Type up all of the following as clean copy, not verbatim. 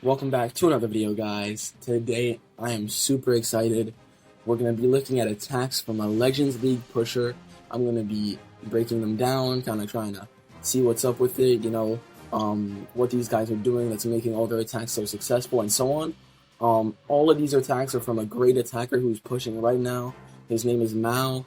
Welcome back to another video, guys. Today I am super excited. We're going to be looking at attacks from a Legends League pusher. I'm going to be breaking them down, kind of trying to see what's up with it, what these guys are doing that's making all their attacks so successful and so on. All of these attacks are from a great attacker who's pushing right now. His name is Mao.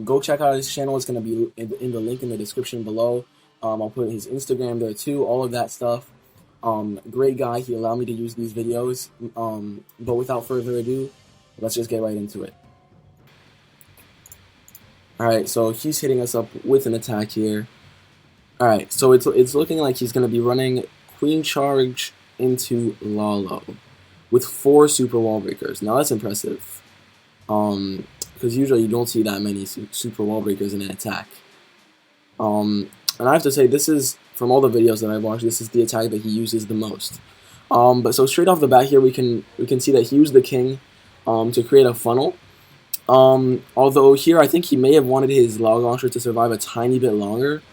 Go check out his channel. It's going to be in the link in the description below. I'll put his Instagram there too, all of that stuff. Great guy, he allowed me to use these videos, but without further ado, let's just get right into it. Alright, so he's hitting us up with an attack here. Alright, so it's looking like he's going to be running Queen Charge into Lalo with 4 Super Wall Breakers. Now that's impressive, because usually you don't see that many Super Wall Breakers in an attack. And I have to say, this is, from all the videos that I've watched, this is the attack that he uses the most. But so straight off the bat here, we can see that he used the king to create a funnel. Although here, I think he may have wanted his log launcher to survive a tiny bit longer,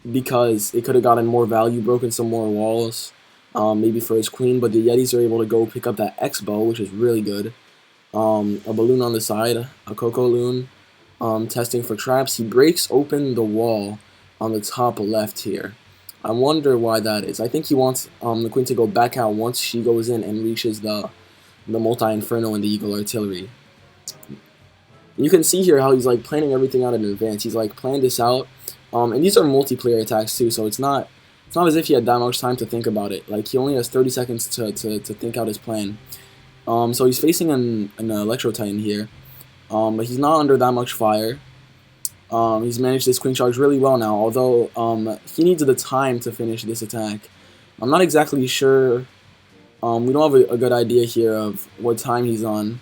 because it could have gotten more value, broken some more walls, maybe for his queen. But the Yetis are able to go pick up that X-bow, which is really good. A balloon on the side, a Coco Loon. Testing for traps. He breaks open the wall on the top left here. I wonder why that is. I think he wants the queen to go back out once she goes in and reaches the multi-inferno and the eagle artillery. You can see here how he's like planning everything out in advance. He's like planned this out, and these are multiplayer attacks too, so it's not as if he had that much time to think about it. Like, he only has 30 seconds to think out his plan. So he's facing an Electro Titan here. But he's not under that much fire. He's managed this Queen Charge really well now, although he needs the time to finish this attack. I'm not exactly sure. We don't have a good idea here of what time he's on,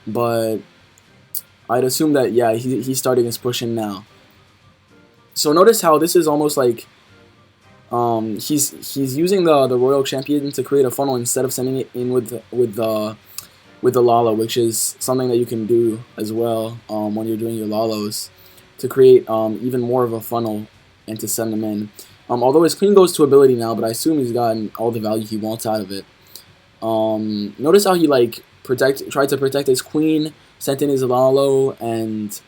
but I'd assume that, yeah, he's starting his push in now. So notice how this is almost like he's using the Royal Champion to create a funnel instead of sending it in with the Lalo, which is something that you can do as well when you're doing your Lalos, to create even more of a funnel and to send them in. Although his queen goes to ability now, but I assume he's gotten all the value he wants out of it. Notice how he like tried to protect his queen, sent in his Lalo, and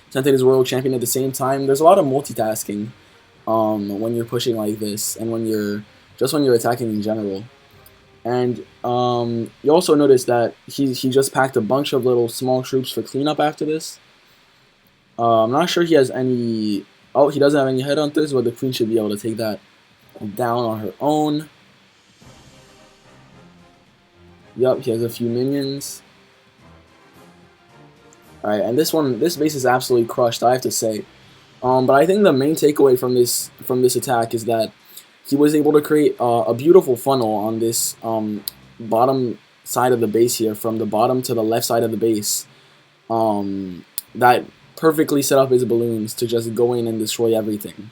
sent in his Royal Champion at the same time. There's a lot of multitasking when you're pushing like this, and when you're attacking in general. And you also notice that he just packed a bunch of little small troops for cleanup after this. I'm not sure he has any... Oh, he doesn't have any headhunters, but the queen should be able to take that down on her own. Yup, he has a few minions. Alright, and this base is absolutely crushed, I have to say. But I think the main takeaway from this attack is that he was able to create a beautiful funnel on this bottom side of the base here, from the bottom to the left side of the base, that perfectly set up his balloons to just go in and destroy everything,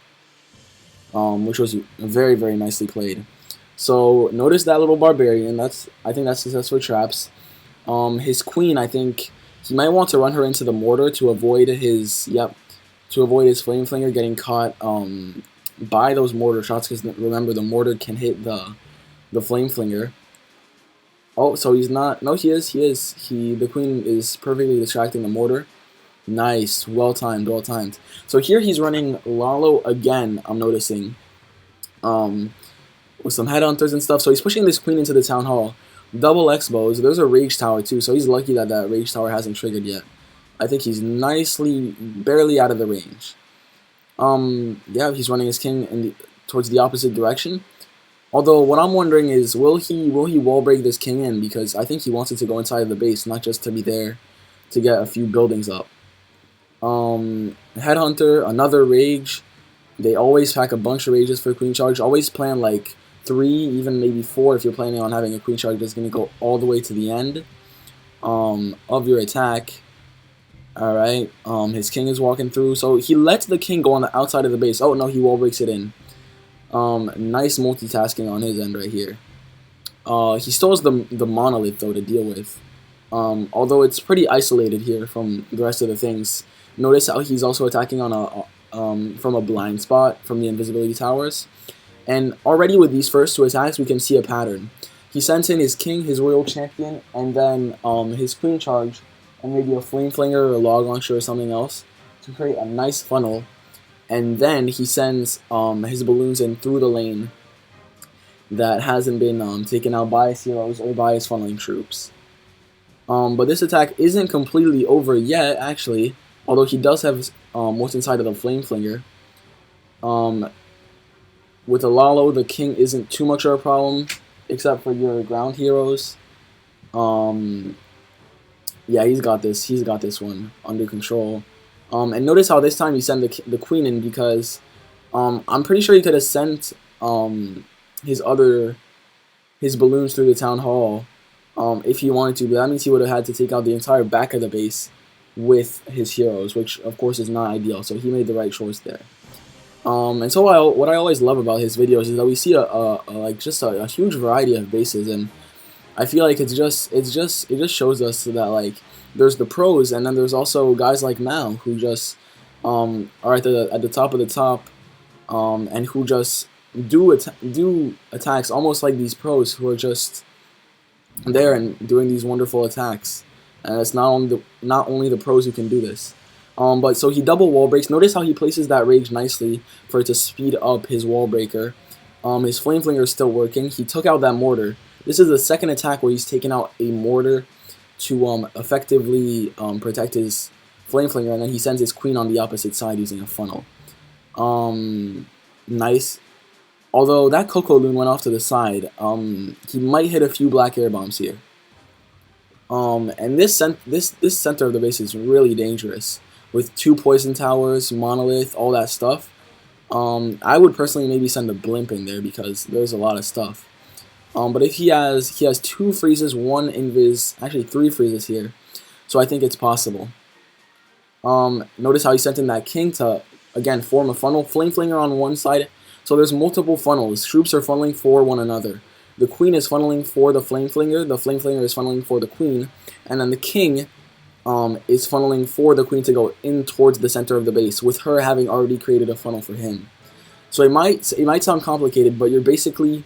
which was very, very nicely played. So notice that little barbarian. I think that's success for traps. His queen, I think he might want to run her into the mortar to avoid his flame flinger getting caught by those mortar shots, because remember, the mortar can hit the flame flinger. Oh, so he's not. No, he is. The queen is perfectly distracting the mortar. Nice, well timed. So here he's running Lalo again, I'm noticing, with some headhunters and stuff. So he's pushing this queen into the town hall. Double X-bows. There's a rage tower too, so he's lucky that rage tower hasn't triggered yet. I think he's barely out of the range. Yeah, he's running his king towards the opposite direction. Although what I'm wondering is, will he wall break this king in? Because I think he wants it to go inside of the base, not just to be there to get a few buildings up. Headhunter, another rage. They always pack a bunch of rages for Queen Charge. Always plan like 3, even maybe 4 if you're planning on having a Queen Charge that's going to go all the way to the end of your attack. Alright, his king is walking through, so he lets the king go on the outside of the base. Oh no, he wall breaks it in. Nice multitasking on his end right here. He still has the monolith though to deal with. Although it's pretty isolated here from the rest of the things. Notice how he's also attacking on from a blind spot from the invisibility towers. And already with these first two attacks, we can see a pattern. He sends in his king, his royal champion, and then his queen charge, and maybe a flame flinger or a log launcher or something else to create a nice funnel. And then he sends his balloons in through the lane that hasn't been taken out by his heroes or by his funneling troops. But this attack isn't completely over yet, actually, although he does have what's inside of the flame flinger. With a Lalo, the king isn't too much of a problem, except for your ground heroes. Yeah, he's got this. He's got this one under control. And notice how this time he sent the queen in, because I'm pretty sure he could have sent his balloons through the town hall if he wanted to, but that means he would have had to take out the entire back of the base with his heroes, which of course is not ideal. So he made the right choice there. And so what I always love about his videos is that we see a huge variety of bases, and I feel like it just shows us that like there's the pros, and then there's also guys like Mao who just are at the top of the top, and who just do attacks almost like these pros who are just there and doing these wonderful attacks. And it's not only the pros who can do this. But so he double wall breaks. Notice how he places that rage nicely for it to speed up his wall breaker. His flame flinger is still working. He took out that mortar. This is the second attack where he's taken out a mortar to effectively protect his flame flinger, and then he sends his queen on the opposite side using a funnel. Nice. Although that Coco Loon went off to the side, he might hit a few black air bombs here. And this center of the base is really dangerous with 2 poison towers, monolith, all that stuff. I would personally maybe send a blimp in there because there's a lot of stuff. But if he has 2 freezes, 1 invis, actually 3 freezes here, so I think it's possible. Notice how he sent in that king to again form a funnel, flame flinger on one side. So there's multiple funnels. Troops are funneling for one another. The queen is funneling for the flame flinger is funneling for the queen, and then the king is funneling for the queen to go in towards the center of the base, with her having already created a funnel for him. So it might sound complicated, but you're basically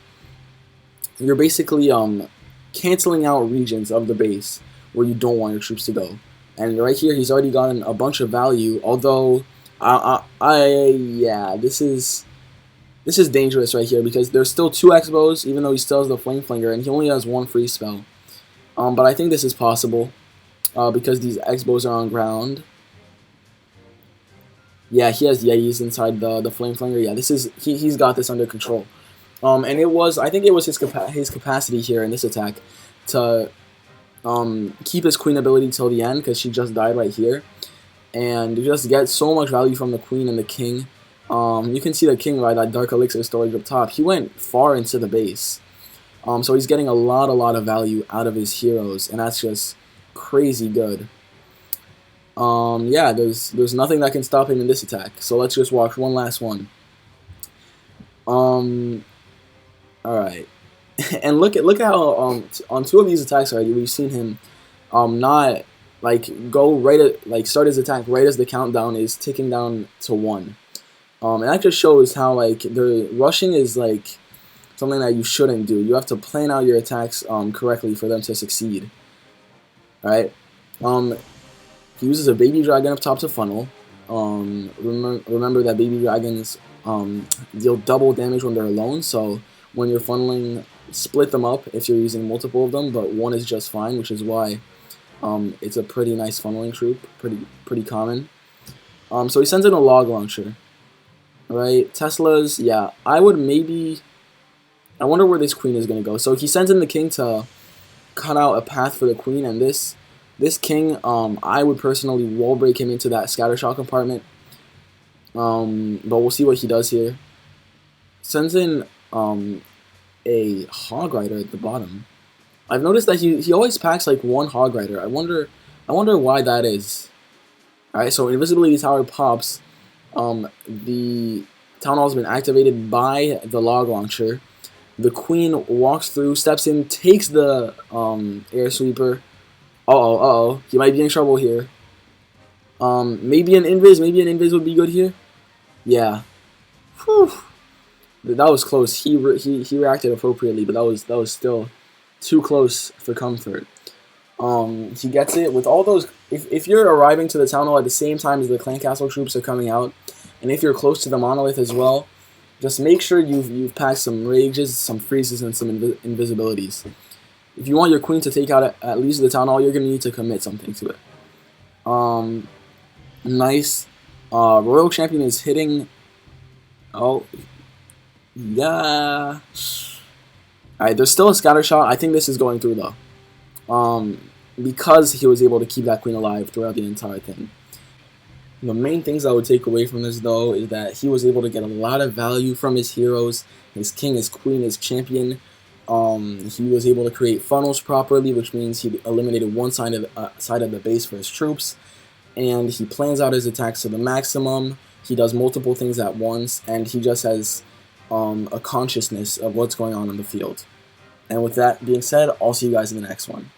canceling out regions of the base where you don't want your troops to go. And right here, he's already gotten a bunch of value. Although, yeah, this is dangerous right here because there's still 2 X-bows, even though he still has the flame flinger, and he only has 1 free spell. But I think this is possible because these X-bows are on ground. Yeah, he has Yetis inside the flame flinger. Yeah, he's got this under control. And I think it was his capacity here in this attack to keep his queen ability till the end, because she just died right here, and you just get so much value from the queen and the king. You can see the king by that dark elixir storage up top. He went far into the base, so he's getting a lot of value out of his heroes, and that's just crazy good. Yeah, there's nothing that can stop him in this attack. So let's just watch one last one. Alright. And look at how on 2 of these attacks already we've seen him not like go right at like start his attack right as the countdown is ticking down to 1. And that just shows how like the rushing is like something that you shouldn't do. You have to plan out your attacks correctly for them to succeed. Alright. He uses a baby dragon up top to funnel. Remember that baby dragons deal double damage when they're alone, so when you're funneling, split them up if you're using multiple of them, but 1 is just fine, which is why it's a pretty nice funneling troop, pretty common. So he sends in a log launcher. Right, Teslas, yeah, I wonder where this queen is going to go. So he sends in the king to cut out a path for the queen, and this king, I would personally wall break him into that scattershot compartment. But we'll see what he does here. Sends in a hog rider at the bottom. I've noticed that he always packs like 1 hog rider. I wonder why that is. Alright, so invisibility tower pops. The town hall has been activated by the log launcher. The queen walks through, steps in, takes the air sweeper. Uh-oh, he might be in trouble here. Maybe an invis would be good here. Yeah. Whew. That was close. He reacted appropriately, but that was still too close for comfort. He gets it with all those. If you're arriving to the town hall at the same time as the clan castle troops are coming out, and if you're close to the monolith as well, just make sure you've packed some rages, some freezes, and some invisibilities. If you want your queen to take out at least the town hall, you're gonna need to commit something to it. Nice. Royal champion is hitting. Oh, yeah. Alright, there's still a scatter shot. I think this is going through though. Because he was able to keep that queen alive throughout the entire thing. The main things I would take away from this though is that he was able to get a lot of value from his heroes, his king, his queen, his champion. He was able to create funnels properly, which means he eliminated one side of the base for his troops, and he plans out his attacks to the maximum. He does multiple things at once, and he just has a consciousness of what's going on in the field. And with that being said, I'll see you guys in the next one.